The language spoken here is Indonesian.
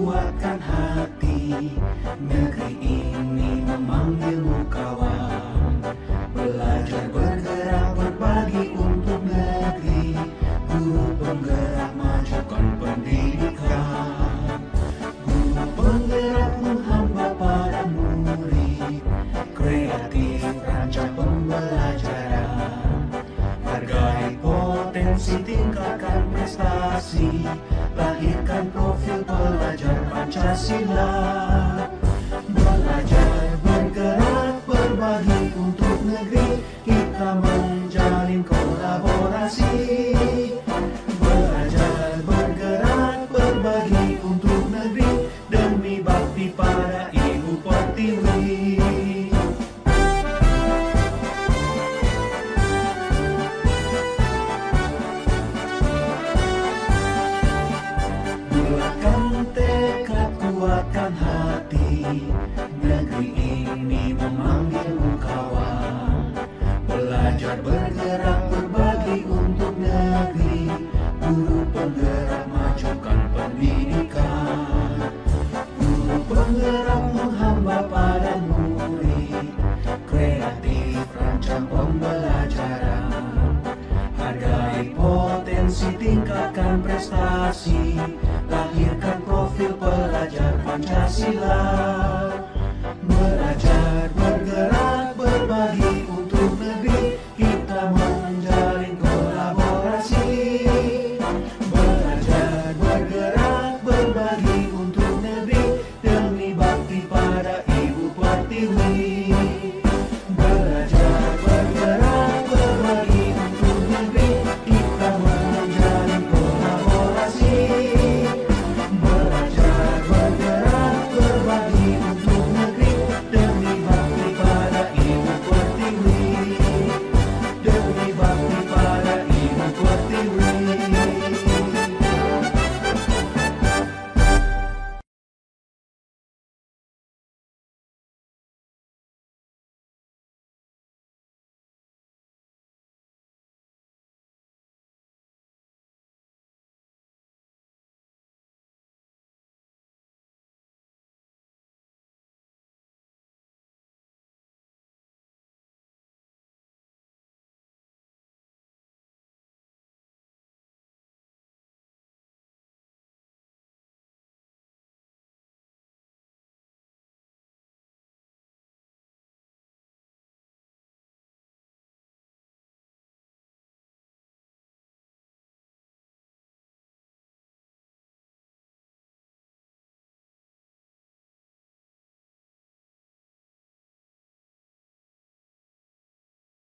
kuatkan hati. Negeri ini memanggilmu kawan. Belajar bergerak berbagi untuk negeri. Guru penggerak majukan pendidikan. Guru penggerak menghamba pada murid. Kreatif rancang pembelajaran. Hargai potensi, tingkatkan prestasi. Lahirkan profil pelajar Pancasila. Belajar bergerak berbagi untuk negeri. Kita menjalin kolaborasi. Belajar bergerak berbagi untuk negeri. Demi bakti pada Ibu Pertiwi. Bulatkan tekad, kuatkan hati. Negeri ini memanggilmu kawan. Belajar bergerak berbagi untuk negeri. Guru penggerak majukan pendidikan. Guru penggerak menghamba pada murid. Kreatif rancang pembelajaran. Hargai potensi, tingkatkan prestasi. Lahirkan profil pelajar Pancasila.